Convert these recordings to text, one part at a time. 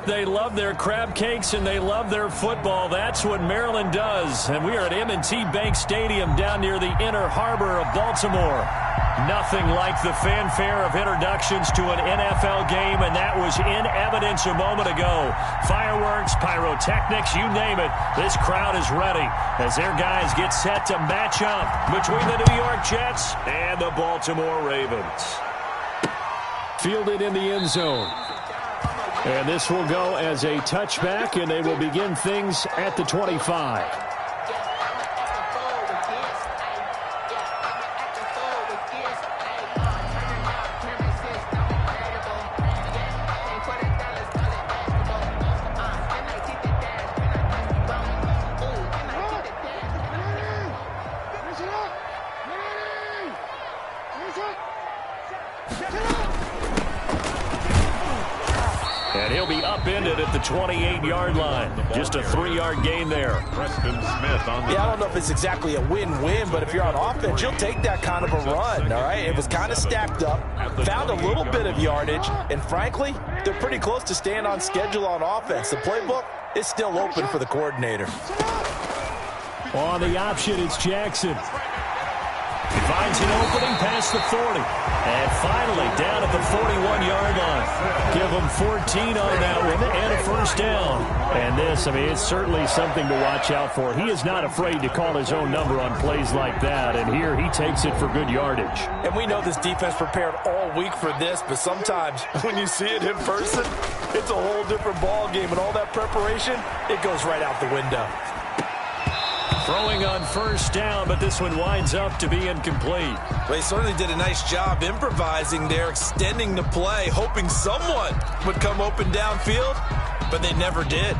They love their crab cakes and they love their football. That's what Maryland does. And we are at M&T Bank Stadium down near the Inner Harbor of Baltimore. Nothing like the fanfare of introductions to an NFL game, and that was in evidence a moment ago. Fireworks, pyrotechnics, you name it. This crowd is ready as their guys get set to match up between the New York Jets and the Baltimore Ravens. Fielded in the end zone. And this will go as a touchback, and they will begin things at the 25. And he'll be upended at the 28-yard line. Just a 3-yard gain there. Preston Smith on the I don't know if it's exactly a win-win, but if you're on offense, you'll take that kind of a run, all right? It was kind of stacked up, found a little bit of yardage, and frankly, they're pretty close to staying on schedule on offense. The playbook is still open for the coordinator. On the option, it's Jackson. He finds an opening past the 40. And finally, down at the 41-yard line. Give him 14 on that one and a first down. And this, it's certainly something to watch out for. He is not afraid to call his own number on plays like that. And here he takes it for good yardage. And we know this defense prepared all week for this, but sometimes when you see it in person, it's a whole different ball game. And all that preparation, it goes right out the window. Throwing on first down, but this one winds up to be incomplete. Well, they certainly did a nice job improvising there, extending the play, hoping someone would come open downfield, but they never did.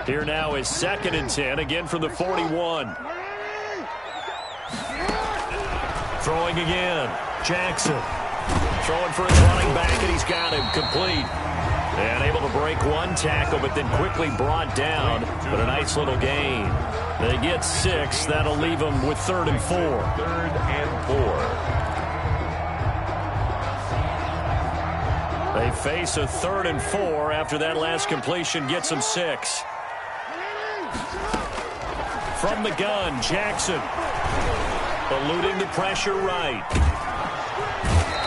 Here now is 2nd and 10, again from the 41. Throwing again, Jackson. Throwing for his running back, and he's got him complete. And able to break one tackle, but then quickly brought down. But a nice little gain. They get 6. That'll leave them with 3rd and 4. 3rd and 4. They face a 3rd and 4 after that last completion gets them 6. From the gun, Jackson. Eluding the pressure right.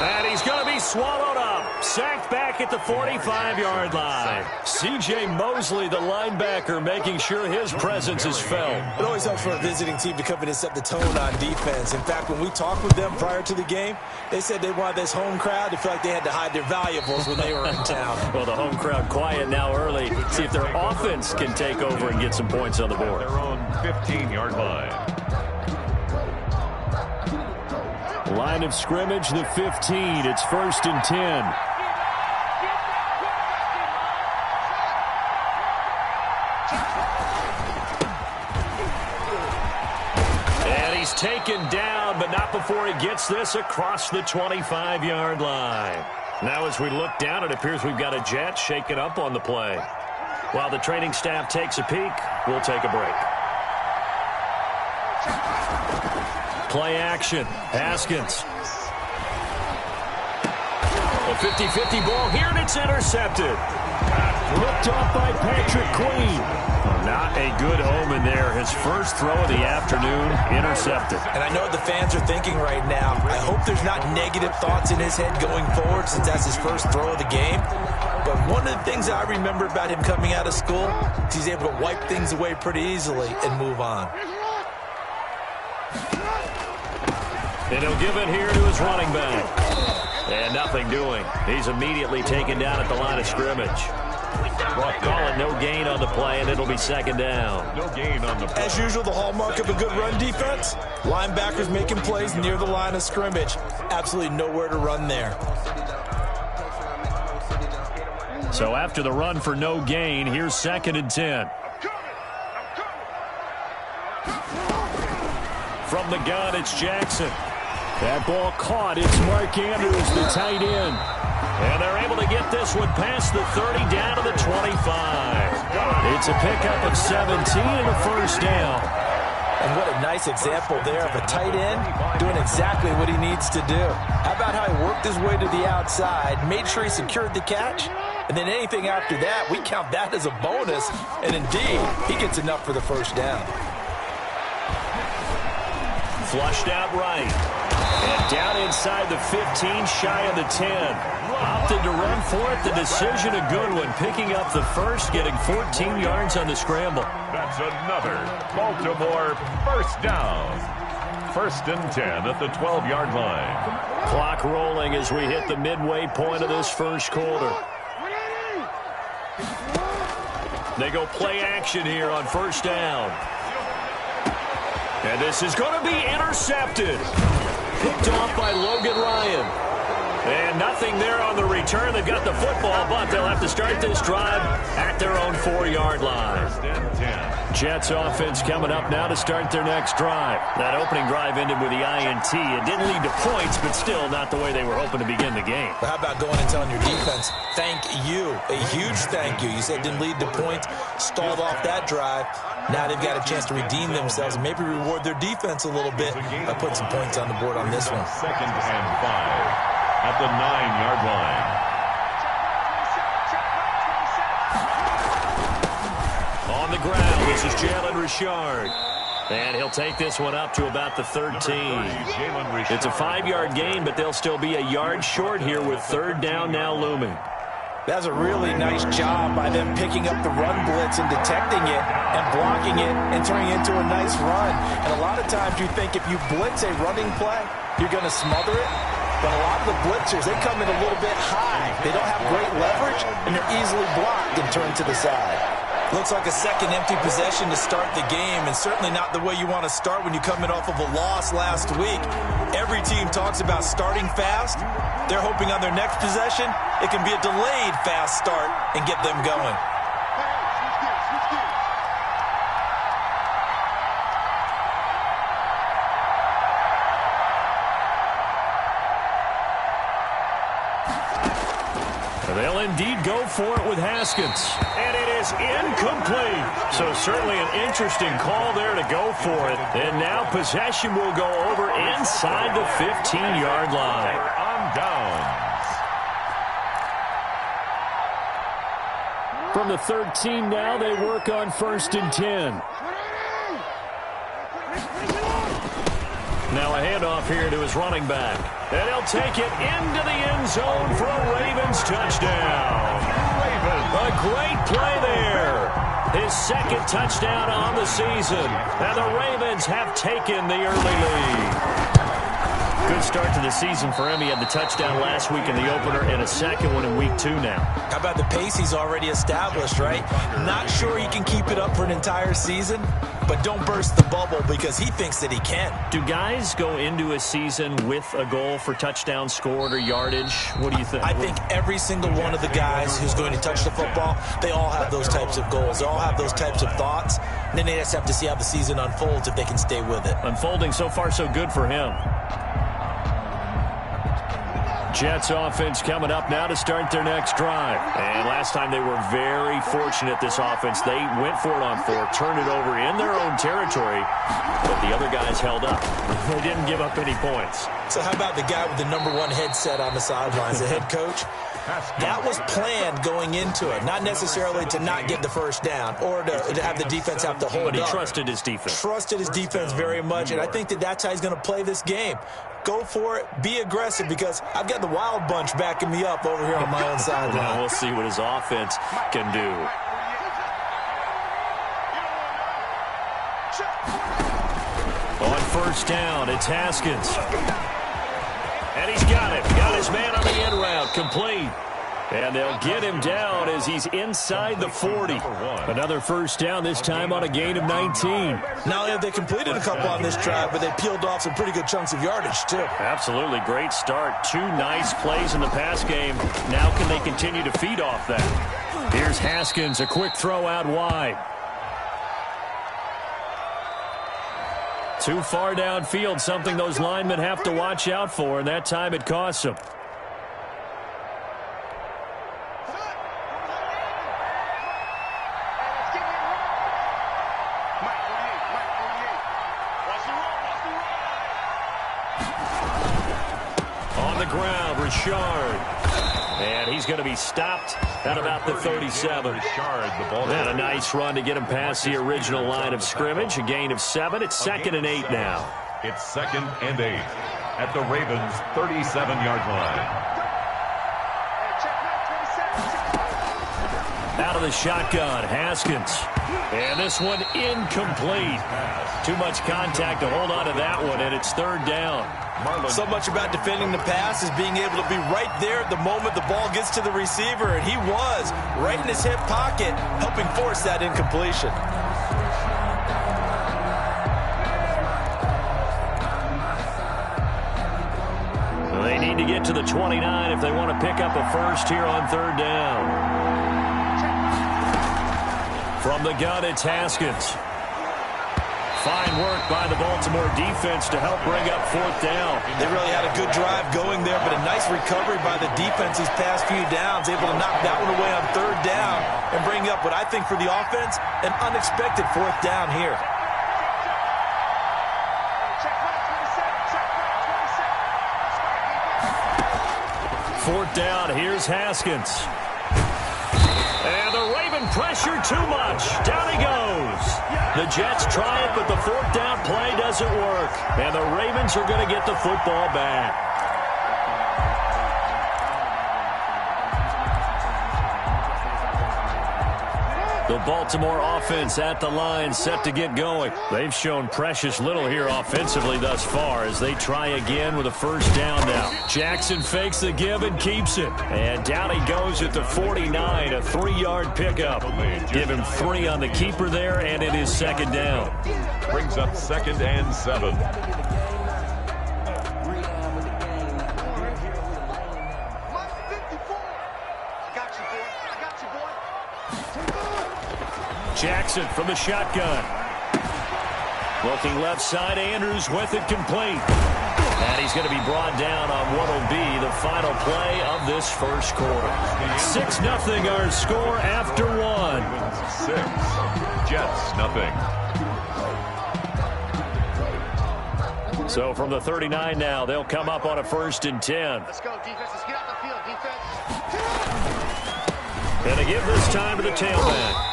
And he's going to be swallowed up. Sacked back at the 45-yard line. C.J. Mosley, the linebacker, making sure his presence is felt. It always helps for a visiting team to come in and set the tone on defense. In fact, when we talked with them prior to the game, they said they wanted this home crowd to feel like they had to hide their valuables when they were in town. Well, the home crowd quiet now early. See if their offense can take over and get some points on the board. Their own 15-yard line. Line of scrimmage, the 15. It's 1st and 10. And he's taken down, but not before he gets this across the 25-yard line. Now as we look down, it appears we've got a Jet shaken up on the play. While the training staff takes a peek, we'll take a break. Play action. Haskins. A 50-50 ball here, and it's intercepted. Looked off by Patrick Queen. Not a good omen there. His first throw of the afternoon, intercepted. And I know what the fans are thinking right now. I hope there's not negative thoughts in his head going forward since that's his first throw of the game. But one of the things that I remember about him coming out of school is he's able to wipe things away pretty easily and move on. And he'll give it here to his running back. And nothing doing. He's immediately taken down at the line of scrimmage. Well, call it no gain on the play, and it'll be 2nd down. No gain on the play. As usual, the hallmark of a good run defense, linebackers making plays near the line of scrimmage. Absolutely nowhere to run there. So after the run for no gain, here's 2nd and 10. From the gun, it's Jackson. That ball caught. It's Mark Andrews, the tight end. And they're able to get this one past the 30 down to the 25. It's a pickup of 17 and a first down. And what a nice example there of a tight end doing exactly what he needs to do. How about how he worked his way to the outside, made sure he secured the catch, and then anything after that, we count that as a bonus. And indeed, he gets enough for the first down. Flushed out right. And down inside the 15, shy of the 10. Opted to run for it. The decision a good one. Picking up the first, getting 14 yards on the scramble. That's another Baltimore first down. 1st and 10 at the 12-yard line. Clock rolling as we hit the midway point of this first quarter. They go play action here on first down. And this is going to be intercepted. Picked off by Logan Ryan. And nothing there on the return. They've got the football, but they'll have to start this drive at their own 4-yard line. 1st and 10. Jets offense coming up now to start their next drive. That opening drive ended with the INT. It didn't lead to points, but still not the way they were hoping to begin the game. But how about going and telling your defense, thank you, a huge thank you. You said it didn't lead to points, stalled off that drive. Now they've got a chance to redeem themselves and maybe reward their defense a little bit by putting some points on the board on this one. 2nd and 5 at the 9-yard line. On the ground, this is Jalen Richard. And he'll take this one up to about the 13. It's a 5-yard gain, but they'll still be a yard short here with 3rd down now looming. That's a really nice job by them picking up the run blitz and detecting it and blocking it and turning it into a nice run. And a lot of times you think if you blitz a running play, you're going to smother it. But a lot of the blitzers, they come in a little bit high. They don't have great leverage, and they're easily blocked and turned to the side. Looks like a second empty possession to start the game, and certainly not the way you want to start when you come in off of a loss last week. Every team talks about starting fast. They're hoping on their next possession, it can be a delayed fast start and get them going. They'll indeed go for it with Haskins. And it is incomplete. So certainly an interesting call there to go for it. And now possession will go over inside the 15-yard line. On downs. From the 13 now, they work on 1st and 10. Now a handoff here to his running back. And he'll take it into the end zone for a Ravens touchdown. A great play there. His 2nd touchdown on the season. And the Ravens have taken the early lead. Good start to the season for him. He had the touchdown last week in the opener and a 2nd one in week 2 now. How about the pace he's already established, right? Not sure he can keep it up for an entire season, but don't burst the bubble because he thinks that he can. Do guys go into a season with a goal for touchdown scored or yardage? What do you think? I think every single one of the guys who's going to touch the football, they all have those types of goals. They all have those types of thoughts. And then they just have to see how the season unfolds if they can stay with it. Unfolding so far so good for him. Jets offense coming up now to start their next drive. And last time they were very fortunate, this offense. They went for it on 4, turned it over in their own territory, but the other guys held up. They didn't give up any points. So how about the guy with the #1 headset on the sidelines, the head coach? That was planned going into it, not necessarily to not get the first down or to have the defense have to hold up. But he trusted his defense. Trusted his defense very much, and I think that that's how he's going to play this game. Go for it, be aggressive, because I've got the Wild Bunch backing me up over here on my own sideline. Well, we'll see what his offense can do. On 1st down, it's Haskins. And he's got it. Got his man on the end route. Complete. And they'll get him down as he's inside the 40. Another 1st down, this time on a gain of 19. Not only have they completed a couple on this drive, but they peeled off some pretty good chunks of yardage, too. Absolutely. Great start. 2 nice plays in the pass game. Now can they continue to feed off that? Here's Haskins, a quick throw out wide. Too far downfield, something those linemen have to watch out for, and that time it costs them. ground, Richard. And he's going to be stopped at about the 37. And a nice run to get him past the original line of scrimmage. A gain of 7. It's 2nd and 8 now. It's 2nd and 8 at the Ravens' 37-yard line. Out of the shotgun, Haskins. And this one incomplete. Too much contact to hold on to that one, and it's 3rd down. So much about defending the pass is being able to be right there at the moment the ball gets to the receiver, and he was right in his hip pocket, helping force that incompletion. So they need to get to the 29 if they want to pick up a first here on 3rd down. From the gun, it's Haskins. Fine work by the Baltimore defense to help bring up 4th down. They really had a good drive going there, but a nice recovery by the defense these past few downs, able to knock that one away on 3rd down and bring up what I think for the offense, an unexpected 4th down here. Fourth down, here's Haskins. And the Raven pressure too much. Down he goes. The Jets try it, but the 4th down play doesn't work. And the Ravens are going to get the football back. The Baltimore offense at the line, set to get going. They've shown precious little here offensively thus far as they try again with a 1st down now. Jackson fakes the give and keeps it. And down he goes at the 49, a 3-yard pickup. Give him 3 on the keeper there, and it is 2nd down. Brings up 2nd and 7. Jackson from the shotgun. Looking left side, Andrews with it complete. And he's going to be brought down on what will be the final play of this first quarter. 6-0 our score after 1. 6. Jets, nothing. So from the 39 now, they'll come up on a 1st and 10. Let's go, defense. Let's get out the field, defense. And they give this time to the tailback.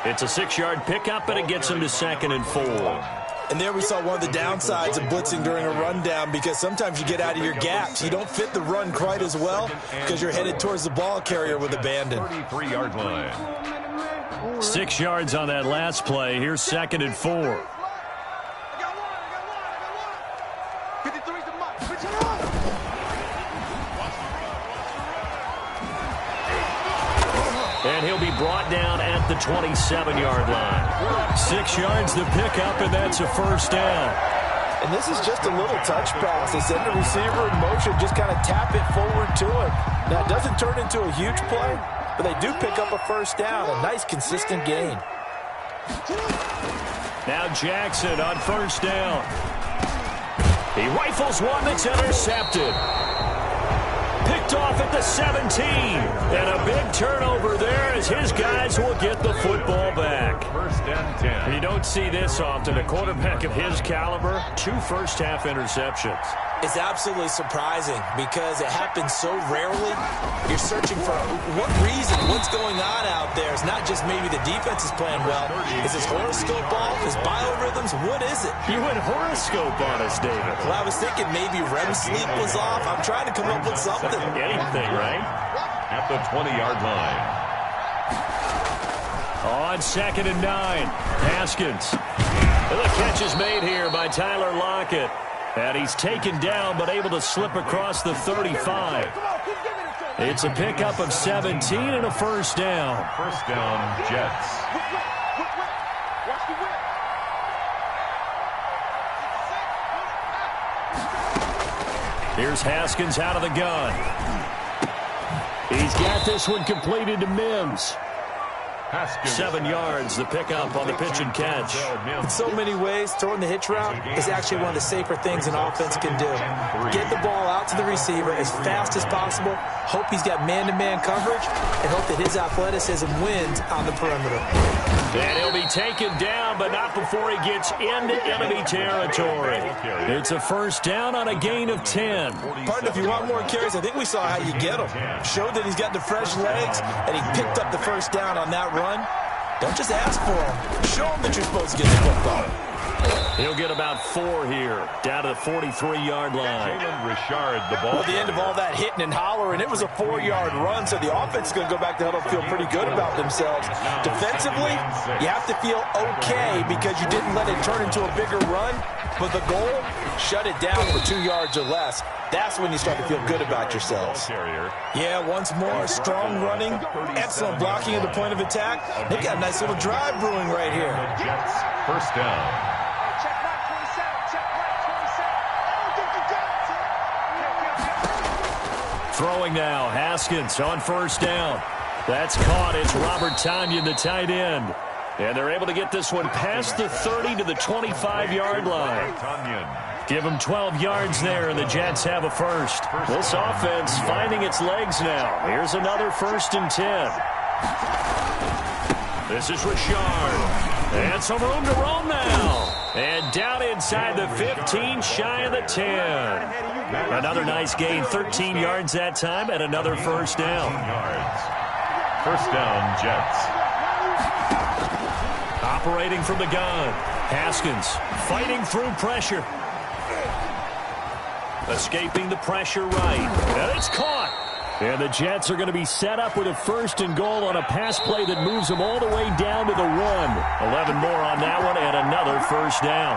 It's a 6-yard pickup, and it gets him to 2nd and 4. And there we saw one of the downsides of blitzing during a rundown, because sometimes you get out of your gaps. You don't fit the run quite as well because you're headed towards the ball carrier with abandon. 33-yard line. 6 yards on that last play. Here's 2nd and 4. And he'll be brought down at the 27-yard line. 6 yards to pick up, and that's a 1st down. And this is just a little touch pass. They send the receiver in motion, just kind of tap it forward to him. Now, it doesn't turn into a huge play, but they do pick up a 1st down, a nice, consistent gain. Now Jackson on 1st down. He rifles one that's intercepted. Picked off at the 17. And a big turnover there as his guys will get the football back. 1st and 10. You don't see this often. A quarterback of his caliber, 2 first-half interceptions. It's absolutely surprising because it happens so rarely. You're searching for what reason, what's going on out there. It's not just maybe the defense is playing well. Is his horoscope off? His biorhythms? What is it? You went horoscope on us, David. Well, I was thinking maybe REM sleep was off. I'm trying to come up with something. Anything, right? At the 20-yard line. On 2nd and 9, Haskins. The catch is made here by Tyler Lockett. And he's taken down but able to slip across the 35. It's a pickup of 17 and a 1st down. 1st down, Jets. Here's Haskins out of the gun. He's got this one completed to Mims. Haskins. 7 yards, the pickup on the pitch and catch. In so many ways, throwing the hitch route is actually one of the safer things an offense can do. Get the ball out to the receiver as fast as possible, hope he's got man-to-man coverage, and hope that his athleticism wins on the perimeter. And he'll be taken down, but not before he gets into enemy territory. It's a first down on a gain of 10. Partner, if you want more carries, I think we saw how you get him. Showed that he's got the fresh legs, and he picked up the first down on that run. Don't just ask for him. Show him that you're supposed to get the football. He'll get about 4 here, down to the 43-yard line. Richard, the ball. Well, the end of all that hitting and hollering, it was a 4-yard run, so the offense is going to go back to huddle and feel pretty good about themselves. Defensively, you have to feel okay because you didn't let it turn into a bigger run, but the goal, shut it down for 2 yards or less. That's when you start to feel good about yourselves. Yeah, once more, strong running, excellent blocking at the point of attack. They've got a nice little drive brewing right here. Jets, first down. Throwing now, Haskins on first down. That's caught. It's Robert Tonyan, the tight end. And they're able to get this one past the 30 to the 25-yard line. Give them 12 yards there, and the Jets have a first. This offense finding its legs now. Here's another 1st and 10. This is Richard. And some room to roam now. And down inside the 15, shy of the 10. Another nice gain, 13 yards that time, and another first down. First down, Jets. Operating from the gun. Haskins fighting through pressure. Escaping the pressure right. And it's caught. And the Jets are going to be set up with a 1st and goal on a pass play that moves them all the way down to the 1. 11 more on that one and another first down.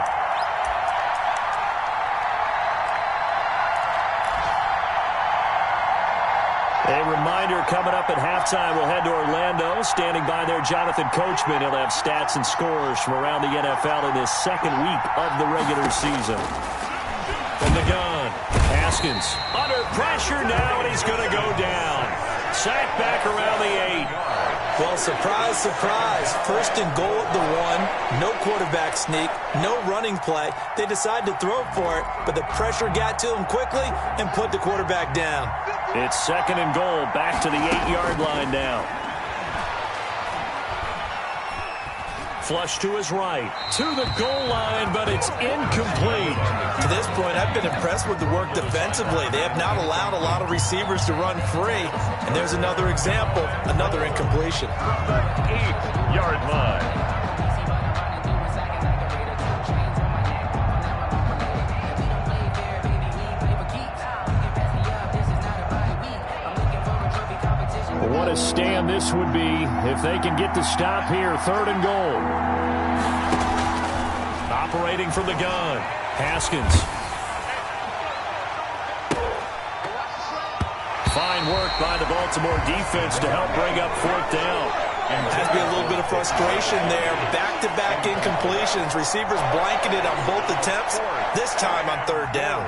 A reminder coming up at halftime, we'll head to Orlando. Standing by there, Jonathan Coachman. He'll have stats and scores from around the NFL in this second week of the regular season. From the gun, Haskins under pressure now, and he's going to go down. Sacked back around the 8. Well, surprise, surprise. 1st and goal at the 1. No quarterback sneak. No running play. They decide to throw for it, but the pressure got to him quickly and put the quarterback down. It's 2nd and goal, back to the 8-yard line now. Flush to his right, to the goal line, but it's incomplete. To this point, I've been impressed with the work defensively. They have not allowed a lot of receivers to run free. And there's another example, another incompletion. 8-yard line. What a stand this would be if they can get the stop here. 3rd and goal. Operating from the gun, Haskins. Fine work by the Baltimore defense to help bring up 4th down. And has to be a little bit of frustration there. Back-to-back incompletions. Receivers blanketed on both attempts, this time on 3rd down.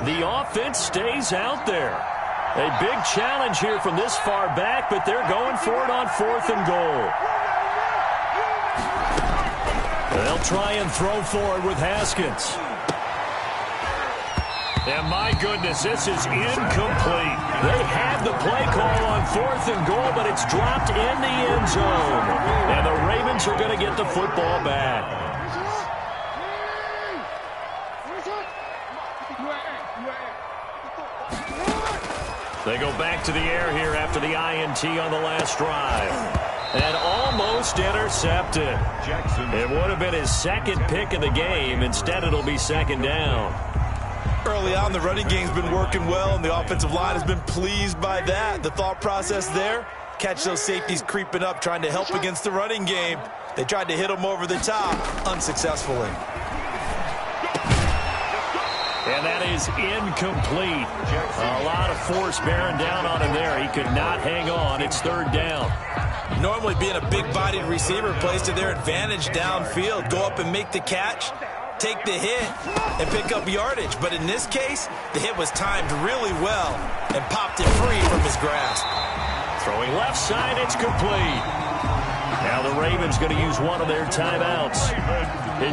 The offense stays out there. A big challenge here from this far back, but they're going for it on 4th and goal. They'll try and throw forward with Haskins. And my goodness, this is incomplete. They had the play call on 4th and goal, but it's dropped in the end zone. And the Ravens are going to get the football back. They go back to the air here after the INT on the last drive. And almost intercepted. It would have been his 2nd pick of the game. Instead, it'll be 2nd down. Early on, the running game's been working well, and the offensive line has been pleased by that. The thought process there, catch those safeties creeping up, trying to help against the running game. They tried to hit them over the top, unsuccessfully. And that is incomplete. A lot of force bearing down on him there. He could not hang on. It's 3rd down. Normally being a big-bodied receiver plays to their advantage downfield. Go up and make the catch, take the hit, and pick up yardage. But in this case, the hit was timed really well and popped it free from his grasp. Throwing left side, it's complete. Now the Ravens going to use one of their timeouts.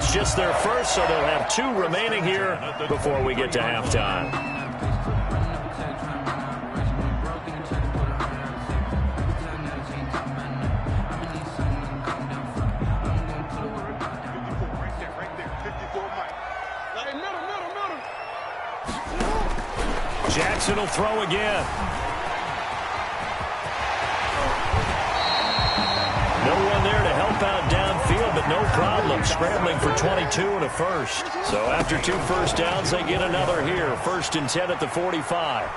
It's just their first, so they'll have 2 remaining here before we get to halftime. Jackson will throw again. No one there to help out downfield, but no problem. Scrambling for 22 and a first. So after 2 first downs, they get another here. 1st and 10 at the 45.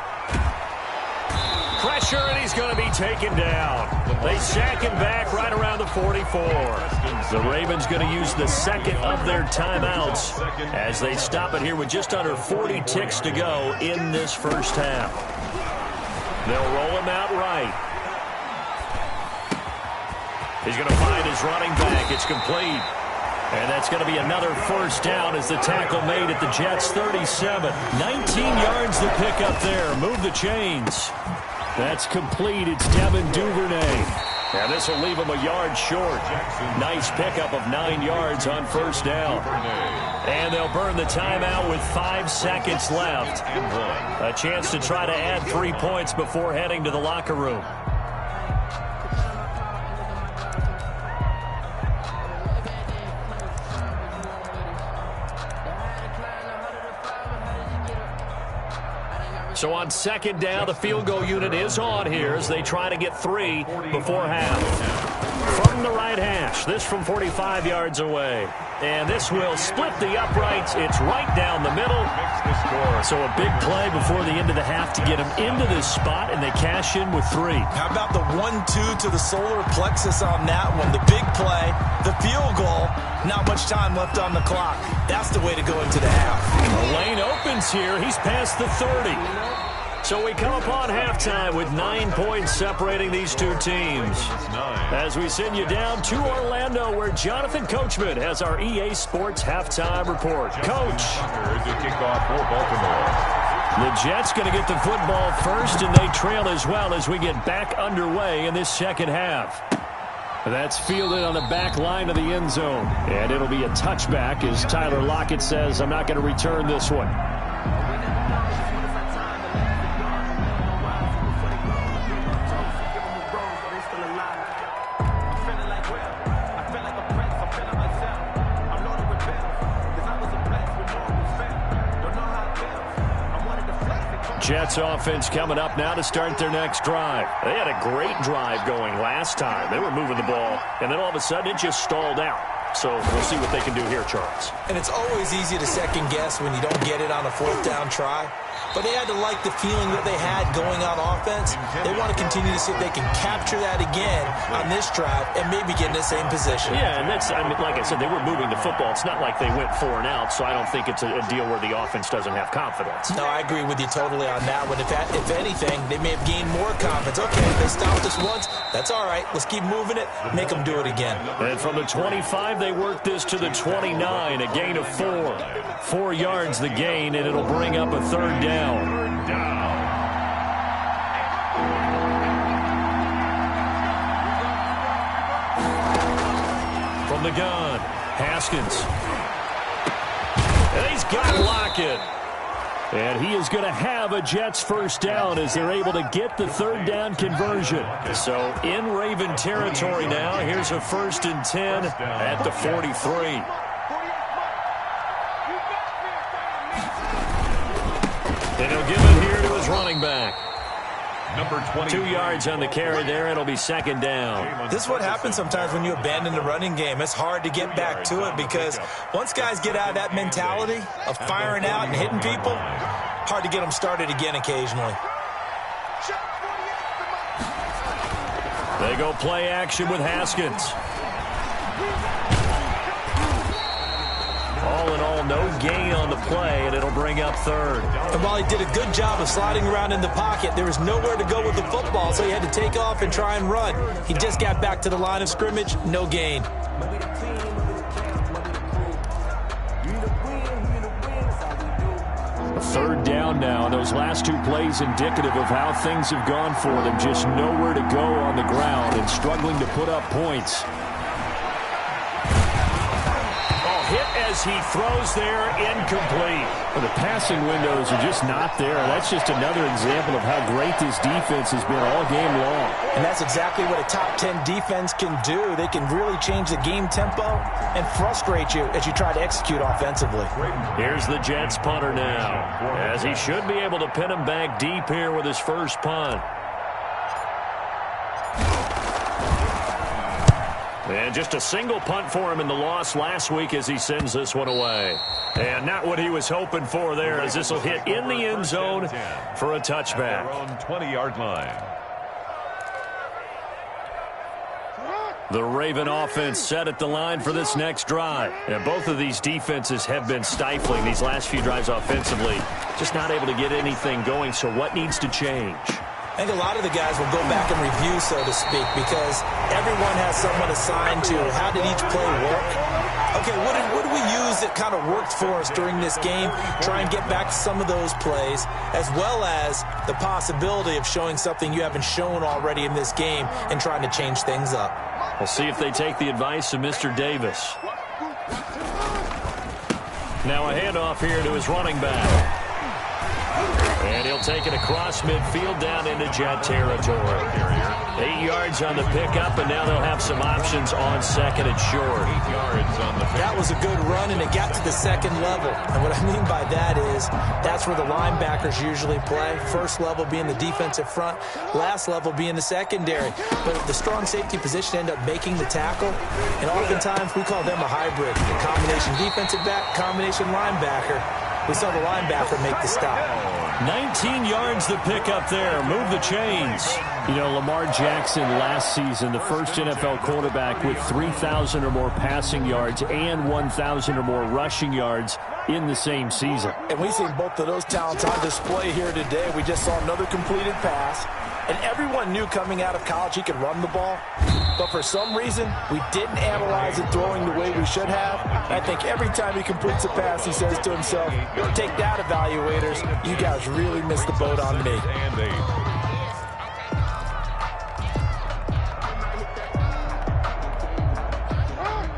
Pressure, and he's going to be taken down. They sack him back right around the 44. The Ravens going to use the second of their timeouts as they stop it here with just under 40 ticks to go in this first half. They'll roll him out right. He's going to find his running back. It's complete. And that's going to be another first down as the tackle made at the Jets' 37. 19 yards to pick up there. Move the chains. That's complete. It's Devin Duvernay. And this will leave him a yard short. Nice pickup of 9 yards on first down. And they'll burn the timeout with 5 seconds left. A chance to try to add 3 points before heading to the locker room. So on second down, the field goal unit is on here as they try to get 3 before half. From the right hash, this from 45 yards away. And this will split the uprights. It's right down the middle. So a big play before the end of the half to get them into this spot, and they cash in with 3. How about the 1-2 to the solar plexus on that one? The big play, the field goal, not much time left on the clock. That's the way to go into the half. The lane opens here. He's past the 30. So we come upon halftime with 9 points separating these 2 teams. As we send you down to Orlando, where Jonathan Coachman has our EA Sports halftime report. Coach. The Jets going to get the football first, and they trail as well as we get back underway in this second half. That's fielded on the back line of the end zone. And it'll be a touchback as Tyler Lockett says, I'm not going to return this one. Jets offense coming up now to start their next drive. They had a great drive going last time. They were moving the ball, and then all of a sudden it just stalled out. So we'll see what they can do here, Charles. And it's always easy to second guess when you don't get it on a 4th down try. But they had to like the feeling that they had going on offense. They want to continue to see if they can capture that again on this drive and maybe get in the same position. Yeah, and that's, I mean, like I said, they were moving the football. It's not like they went 4 and out, so I don't think it's a deal where the offense doesn't have confidence. No, I agree with you totally on that one. If anything, they may have gained more confidence. Okay, they stopped us once. That's all right. Let's keep moving it. Make them do it again. And from the 25, they work this to the 29, a gain of 4. 4 yards the gain, and it'll bring up a 3rd down. From the gun, Haskins. And he's got Lockett. And he is going to have a Jets first down as they're able to get the 3rd down conversion. So in Raven territory now, here's a 1st and 10 at the 43. And he'll give it here to his running back. Number 20. 2 yards on the carry there. It'll be 2nd down. This is what happens sometimes when you abandon the running game. It's hard to get back to it because once guys get out of that mentality of firing out and hitting people, hard to get them started again occasionally. They go play action with Haskins. All in all, no gain on the play, and it'll bring up 3rd. And while he did a good job of sliding around in the pocket, there was nowhere to go with the football, so he had to take off and try and run. He just got back to the line of scrimmage, no gain. A 3rd down now, and those last 2 plays indicative of how things have gone for them. Just nowhere to go on the ground and struggling to put up points. Oh, hit as he throws there, incomplete. Well, the passing windows are just not there. That's just another example of how great this defense has been all game long. And that's exactly what a top 10 defense can do. They can really change the game tempo and frustrate you as you try to execute offensively. Here's the Jets punter now, as he should be able to pin him back deep here with his first punt. And just a single punt for him in the loss last week as he sends this one away. And not what he was hoping for there, as this will hit in the end zone for a touchback. Their own 20-yard line. The Raven offense set at the line for this next drive. And both of these defenses have been stifling these last few drives offensively. Just not able to get anything going, so what needs to change? I think a lot of the guys will go back and review, so to speak, because everyone has someone assigned to how did each play work. Okay, what did we use that kind of worked for us during this game? Try and get back to some of those plays, as well as the possibility of showing something you haven't shown already in this game and trying to change things up. We'll see if they take the advice of Mr. Davis. Now a handoff here to his running back. And he'll take it across midfield down into Jet territory. 8 yards on the pickup, and now they'll have some options on second and short. 8 yards on the pickup. That was a good run, and it got to the second level. And what I mean by that is that's where the linebackers usually play. First level being the defensive front, last level being the secondary. But the strong safety position end up making the tackle, and oftentimes we call them a hybrid. A combination defensive back, combination linebacker. We saw the linebacker make the stop. 19 yards the pickup there. Move the chains. You know, Lamar Jackson last season, the first NFL quarterback with 3,000 or more passing yards and 1,000 or more rushing yards in the same season. And we've seen both of those talents on display here today. We just saw another completed pass. And everyone knew coming out of college he could run the ball. But for some reason, we didn't analyze it throwing the way we should have. I think every time he completes a pass, he says to himself, take that, evaluators. You guys really missed the boat on me.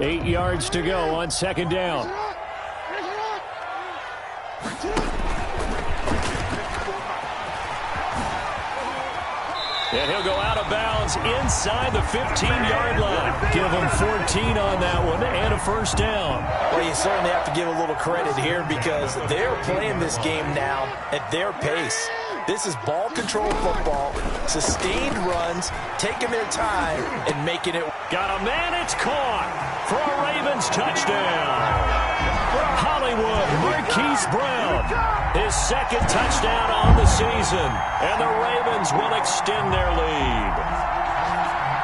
And 8 yards to go on second down. And he'll go out of bounds inside the 15-yard line. Give him 14 on that one and a first down. Well, you certainly have to give a little credit here because they're playing this game now at their pace. This is ball control football, sustained runs, taking their time and making it. Got a man, it's caught for a Ravens touchdown. Hollywood, Marquise Brown, his second touchdown on the season, and the Ravens will extend their lead.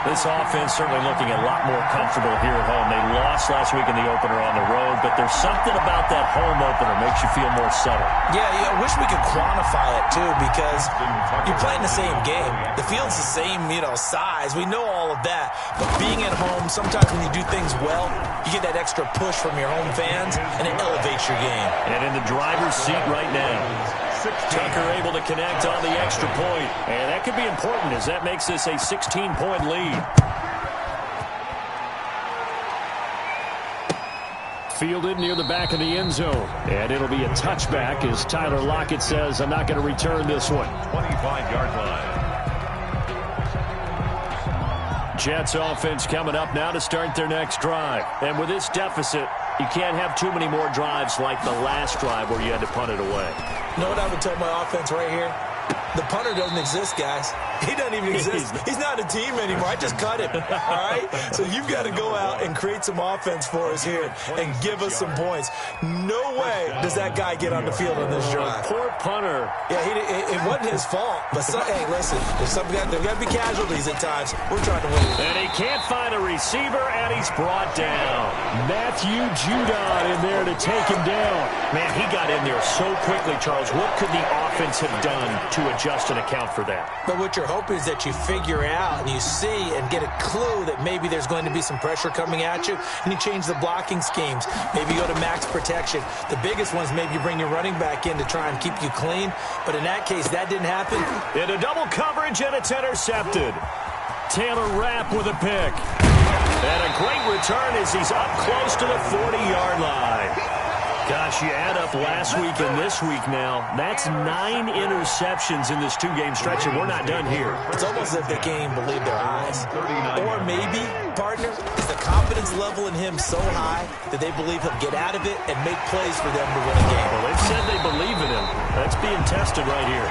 This offense certainly looking a lot more comfortable here at home. They lost last week in the opener on the road, but there's something about that home opener makes you feel more settled. Yeah, I wish we could quantify it, too, because you're playing the same game. The field's the same, size. We know all of that. But being at home, sometimes when you do things well, you get that extra push from your home fans, and it elevates your game. And in the driver's seat right now, Tucker able to connect on the extra point. And that could be important as that makes this a 16-point lead. Fielded near the back of the end zone. And it'll be a touchback as Tyler Lockett says, I'm not going to return this one. 25-yard line. Jets offense coming up now to start their next drive. And with this deficit, you can't have too many more drives like the last drive where you had to punt it away. You know what I would tell my offense right here? The punter doesn't exist, guys. He doesn't even exist. He's not a team anymore. I just cut him, all right? So you've got to go out and create some offense for us here and give us some points. No way does that guy get on the field on this drive. Poor punter. Yeah, it wasn't his fault. But, hey, listen, there's got to be casualties at times. We're trying to win. And he can't find a receiver, and he's brought down. Matthew Judon in there to take him down. Man, he got in there so quickly, Charles. What could the offense have done to adjust and account for that? But what you're hoping is that you figure out and you see and get a clue that maybe there's going to be some pressure coming at you, and you change the blocking schemes. Maybe you go to max protection. The biggest one is maybe you bring your running back in to try and keep you clean. But in that case, that didn't happen. Into double coverage, and it's intercepted. Taylor Rapp with a pick. And a great return as he's up close to the 40-yard line. Josh, you add up last week and this week now, that's 9 interceptions in this two-game stretch, and we're not done here. It's almost as if they can't even believe their eyes. Or maybe, partner, is the confidence level in him so high that they believe he'll get out of it and make plays for them to win a game. Well, they've said they believe in him. That's being tested right here.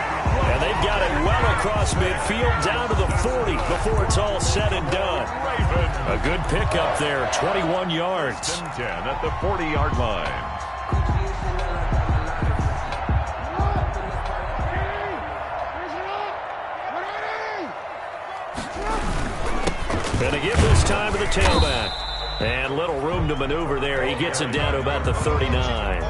And they've got it well across midfield down to the 40 before it's all said and done. A good pickup there, 21 yards. 10 at the 40-yard line. Going to give this time to the tailback. And little room to maneuver there. He gets it down to about the 39.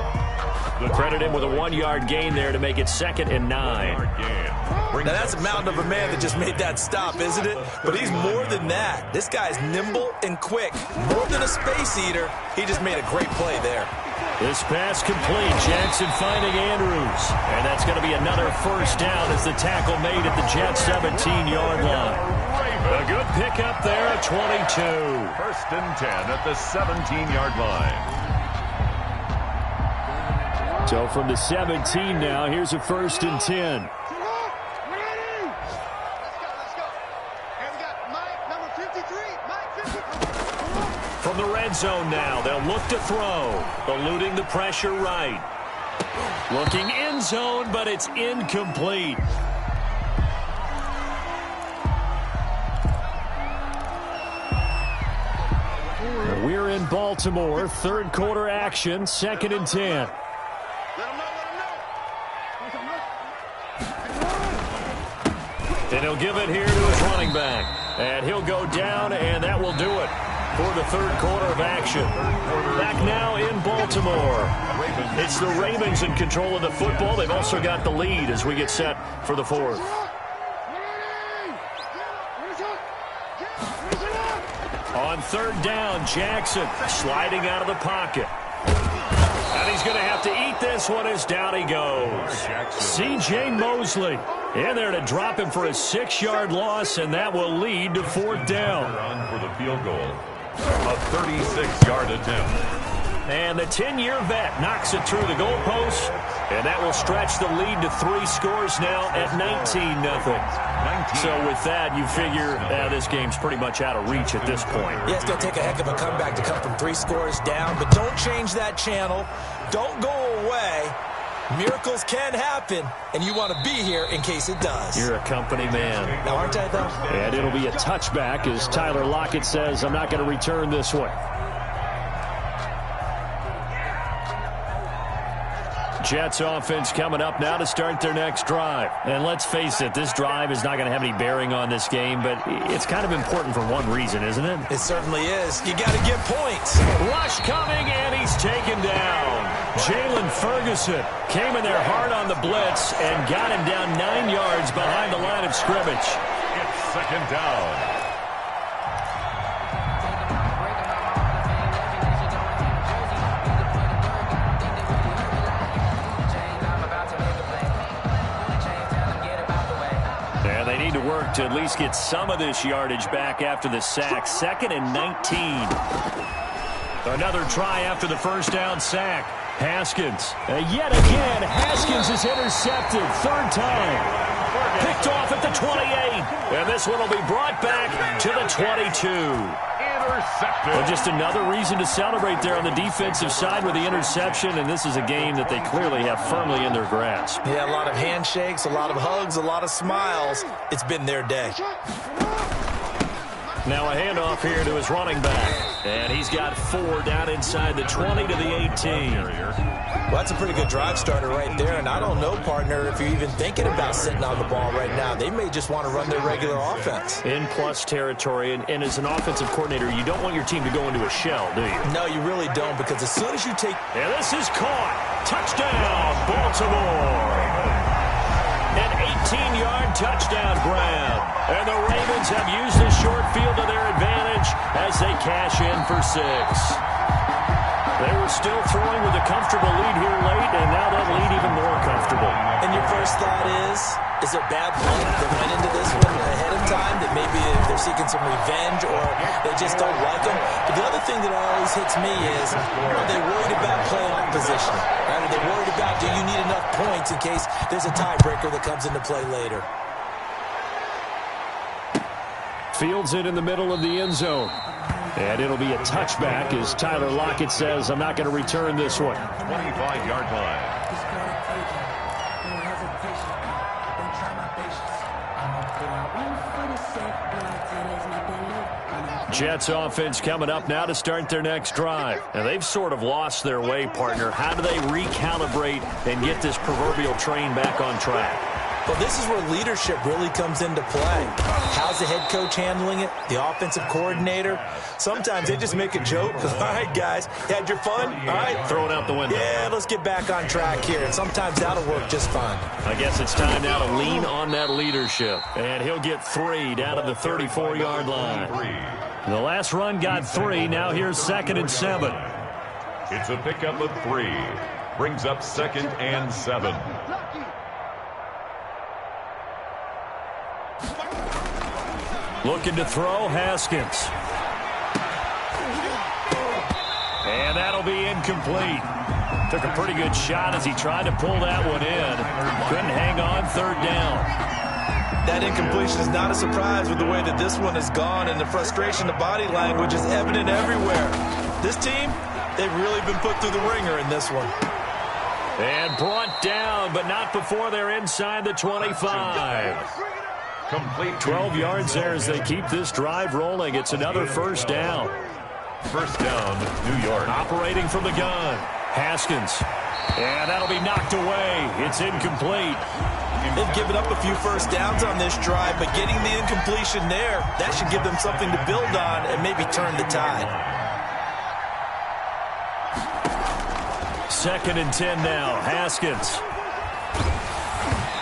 Credit him with a 1-yard gain there to make it 2nd and 9. Now, that's a mountain of a man that just made that stop, isn't it? But he's more than that. This guy's nimble and quick. More than a space eater. He just made a great play there. This pass complete. Jackson finding Andrews. And that's going to be another first down as the tackle made at the Jets' 17-yard line. A good pickup there at 22. 1st and 10 at the 17-yard line. So from the 17 now, here's a 1st and 10. From the red zone now, they'll look to throw. Eluding the pressure right. Looking end zone, but it's incomplete. We're in Baltimore, 3rd quarter action, 2nd and 10. And he'll give it here to his running back. And he'll go down, and that will do it for the 3rd quarter of action. Back now in Baltimore. It's the Ravens in control of the football. They've also got the lead as we get set for the 4th. On 3rd down, Jackson sliding out of the pocket. And he's going to have to eat this one as down he goes. C.J. Mosley in there to drop him for a 6-yard loss, and that will lead to 4th down. Run for the field goal. A 36-yard attempt. And the 10-year vet knocks it through the goalpost, and that will stretch the lead to 3 scores now at 19-0. So with that, you figure this game's pretty much out of reach at this point. Yeah, it's going to take a heck of a comeback to come from 3 scores down, but don't change that channel. Don't go away. Miracles can happen, and you want to be here in case it does. You're a company man. Now, aren't I, though? And it'll be a touchback as Tyler Lockett says, I'm not going to return this one. Jets offense coming up now to start their next drive. And let's face it, this drive is not going to have any bearing on this game, but it's kind of important for one reason, isn't it? It certainly is. You got to get points. Rush coming, and he's taken down. Jalen Ferguson came in there hard on the blitz and got him down 9 yards behind the line of scrimmage. It's 2nd down. To work to at least get some of this yardage back after the sack. 2nd and 19. Another try after the first down sack. Haskins. Yet again, Haskins is intercepted. 3rd time. Picked off at the 28. And this one will be brought back to the 22. Intercepted. Well, just another reason to celebrate there on the defensive side with the interception, and this is a game that they clearly have firmly in their grasp. Yeah, a lot of handshakes, a lot of hugs, a lot of smiles. It's been their day. Now a handoff here to his running back. And he's got 4 down inside the 20 to the 18. Well, that's a pretty good drive starter right there. And I don't know, partner, if you're even thinking about sitting on the ball right now. They may just want to run their regular offense. In plus territory. And as an offensive coordinator, you don't want your team to go into a shell, do you? No, you really don't, because as soon as you take... And this is caught. Touchdown, Baltimore. An 18-yard touchdown grab. And the Ravens have used this short field to their advantage as they cash in for 6. They were still throwing with a comfortable lead here late, and now that lead even more comfortable. And your first thought is there bad blood that went into this one ahead of time, that maybe they're seeking some revenge or they just don't like them? But the other thing that always hits me is, are they worried about playing positioning. Right? They're worried about, do you need enough points in case there's a tiebreaker that comes into play later. Fields it in the middle of the end zone. And it'll be a touchback as Tyler Lockett says, I'm not going to return this one. 25-yard line. Jets offense coming up now to start their next drive. Now they've sort of lost their way, partner. How do they recalibrate and get this proverbial train back on track? Well, this is where leadership really comes into play. How's the head coach handling it? The offensive coordinator? Sometimes they just make a joke. All right, guys, had your fun? All right. Throw it out the window. Yeah, let's get back on track here. And sometimes that'll work just fine. I guess it's time now to lean on that leadership. And he'll get 3 down to the 34-yard line. The last run got 3. Now here's 2nd and 7. It's a pickup of 3. Brings up 2nd and 7. Looking to throw, Haskins. And that'll be incomplete. Took a pretty good shot as he tried to pull that one in. Couldn't hang on, 3rd down. That incompletion is not a surprise with the way that this one has gone, and the frustration, the body language is evident everywhere. This team, they've really been put through the ringer in this one. And brought down, but not before they're inside the 25. Complete. 12 yards there as they keep this drive rolling. It's another 1st down. 1st down, New York. Operating from the gun. Haskins. And that'll be knocked away. It's incomplete. They've given up a few 1st downs on this drive, but getting the incompletion there, that should give them something to build on and maybe turn the tide. 2nd and 10 now. Haskins.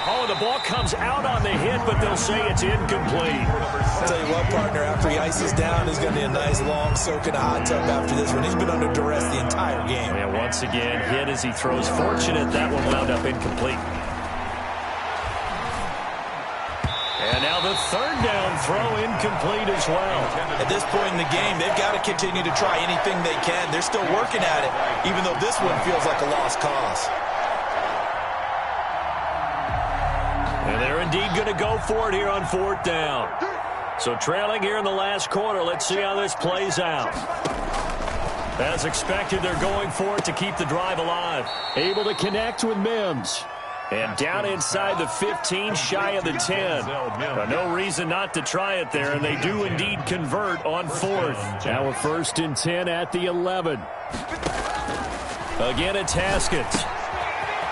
Oh, the ball comes out on the hit, but they'll say it's incomplete. I'll tell you what, partner, after he ices down, he's going to be a nice long soak in a hot tub after this one. He's been under duress the entire game. And once again, hit as he throws. Fortunate that one wound up incomplete. And now the 3rd down throw incomplete as well. At this point in the game, they've got to continue to try anything they can. They're still working at it, even though this one feels like a lost cause. And they're indeed going to go for it here on 4th down. So trailing here in the last quarter, let's see how this plays out. As expected, they're going for it to keep the drive alive. Able to connect with Mims. And down inside the 15, shy of the 10. No reason not to try it there, and they do indeed convert on 4th. Now a 1st and 10 at the 11. Again, it's Haskins.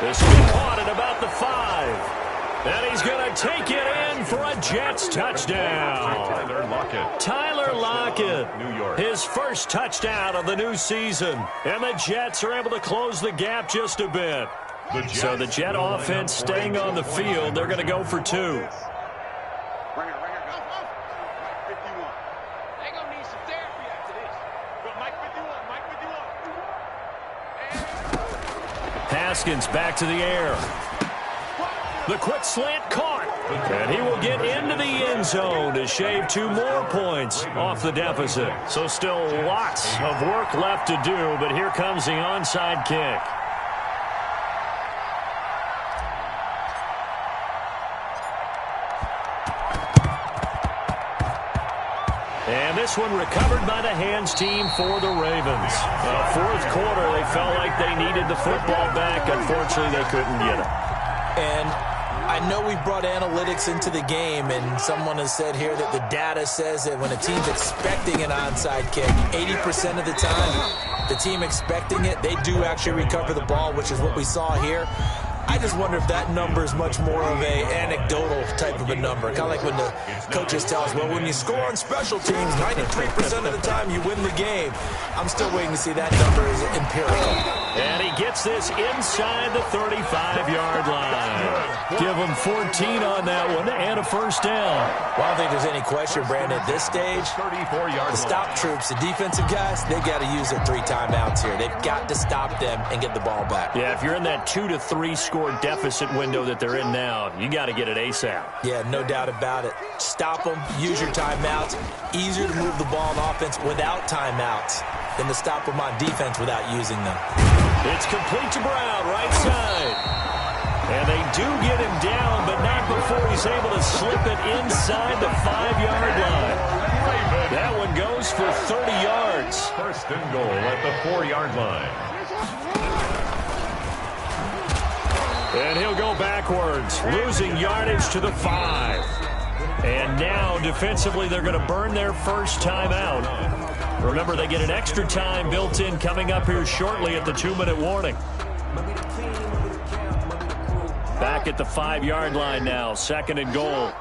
This will be caught at about the 5. And he's going to take it in for a Jets touchdown. Tyler Lockett. Tyler Lockett, New York. his first touchdown of the new season. And the Jets are able to close the gap just a bit. So the Jet offense staying on the field. They're going to go for 2. Right here, go. 51. They're going to need some therapy after this. But Mike 51. Haskins back to the air. The quick slant caught. And he will get into the end zone to shave 2 more points off the deficit. So still lots of work left to do, but here comes the onside kick. And this one recovered by the hands team for the Ravens. 4th quarter, they felt like they needed the football back. Unfortunately, they couldn't get it. And I know we've brought analytics into the game, and someone has said here that the data says that when a team's expecting an onside kick, 80% of the time, the team expecting it, they do actually recover the ball, which is what we saw here. I just wonder if that number is much more of a anecdotal type of a number. Kind of like when the coaches tell us, well, when you score on special teams, 93% of the time you win the game. I'm still waiting to see that number is empirical. And he gets this inside the 35-yard line. Give him 14 on that one and a 1st down. Well, I don't think there's any question, Brandon, at this stage, 34-yard the stop troops, the defensive guys, they got to use their 3 timeouts here. They've got to stop them and get the ball back. Yeah, if you're in that 2 to 3 score deficit window that they're in now, you got to get it ASAP. Yeah, no doubt about it. Stop them, use your timeouts. Easier to move the ball on offense without timeouts than to stop them on defense without using them. It's complete to Brown, right side. And they do get him down, but not before he's able to slip it inside the 5-yard line. That one goes for 30 yards. First and goal at the 4-yard line. And he'll go backwards, losing yardage to the 5. And now, defensively, they're going to burn their first time out. Remember, they get an extra time built in coming up here shortly at the 2-minute warning. Back at the 5-yard line now, second and goal.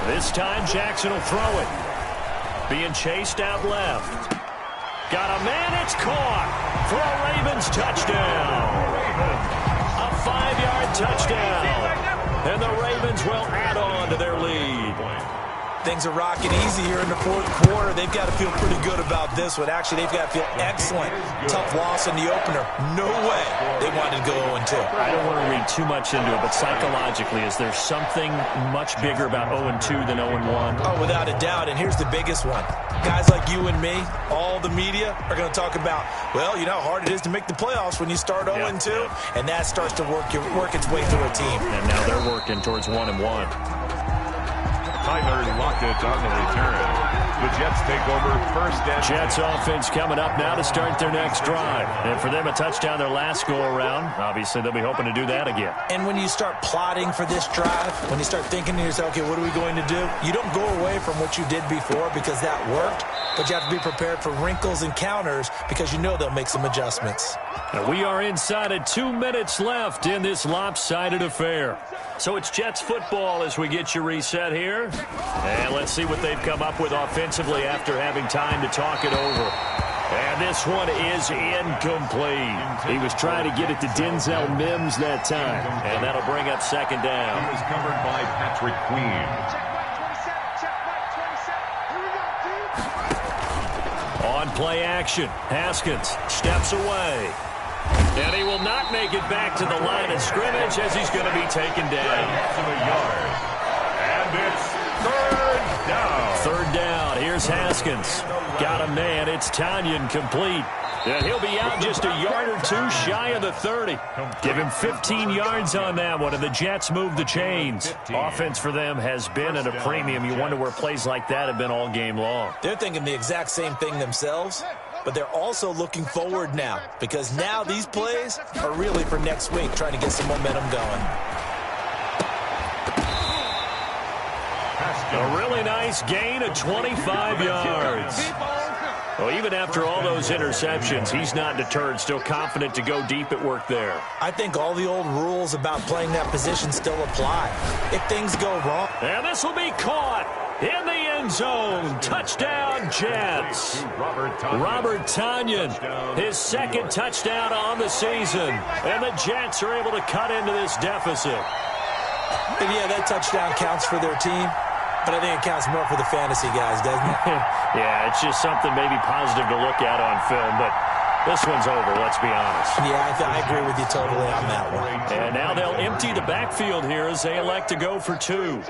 This time, Jackson will throw it. Being chased out left. Got a man, it's caught for a Ravens touchdown. A 5-yard touchdown. And the Ravens will add on to their lead. Things are rocking easy here in the fourth quarter. They've got to feel pretty good about this one. Actually, they've got to feel excellent. Tough loss in the opener. No way they wanted to go 0-2. I don't want to read too much into it, but psychologically, is there something much bigger about 0-2 than 0-1? Oh, without a doubt. And here's the biggest one. Guys like you and me, all the media, are going to talk about, well, you know how hard it is to make the playoffs when you start 0-2. And that starts to work its way through a team. And now they're working towards 1-1. Tyler Lockett on the return. The Jets take over first and... Jets offense coming up now to start their next drive. And for them, a touchdown their last go-around. Obviously, they'll be hoping to do that again. And when you start plotting for this drive, when you start thinking to yourself, okay, what are we going to do? You don't go away from what you did before because that worked, but you have to be prepared for wrinkles and counters because you know they'll make some adjustments. And we are inside of 2 minutes left in this lopsided affair. So it's Jets football as we get you reset here. And let's see what they've come up with offensively after having time to talk it over. And this one is incomplete. He was trying to get it to Denzel Mims that time. And that'll bring up second down. He was covered by Patrick Queen. On play action, Haskins steps away. And he will not make it back to the line of scrimmage as he's going to be taken down. To the yard. And it's third down. Third down. Here's Haskins. Got a man. It's Tanyan complete. And he'll be out just a yard or two shy of the 30. Give him 15 yards on that one, and the Jets move the chains. Offense for them has been at a premium. You wonder where plays like that have been all game long. They're thinking the exact same thing themselves, but they're also looking forward now because now these plays are really for next week, trying to get some momentum going. A really nice gain of 25 yards. Well, even after all those interceptions, he's not deterred, still confident to go deep at work there. I think all the old rules about playing that position still apply. If things go wrong. And this will be caught in the end zone. Touchdown, Jets. Robert Tanyan, his second touchdown on the season. And the Jets are able to cut into this deficit. And yeah, that touchdown counts for their team. But I think it counts more for the fantasy guys, doesn't it? Yeah, it's just something maybe positive to look at on film, but this one's over, let's be honest. Yeah, I agree with you totally on that one. And now they'll empty the backfield here as they elect to go for two.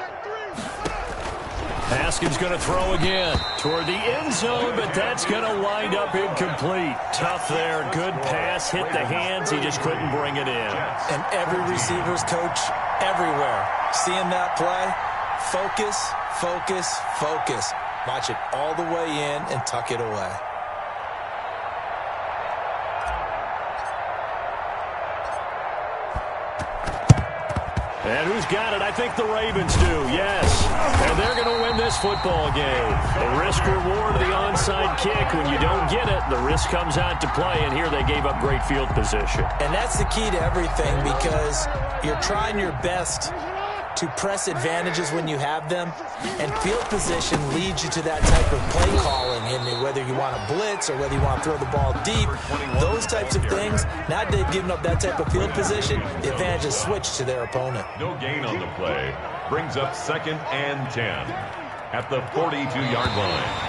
Haskins going to throw again toward the end zone, but that's going to wind up incomplete. Tough there, good pass, hit the hands, he just couldn't bring it in. And every receiver's coach everywhere, seeing that play, focus, focus, focus. Watch it all the way in and tuck it away. And who's got it? I think the Ravens do, yes. And they're going to win this football game. The risk-reward of the onside kick. When you don't get it, the risk comes out to play, and here they gave up great field position. And that's the key to everything because you're trying your best to press advantages when you have them, and field position leads you to that type of play calling, and whether you want to blitz or whether you want to throw the ball deep, those types of things. Now that they've given up that type of field position, the advantage is switched to their opponent. No gain on the play. Brings up 2nd and 10 at the 42-yard line.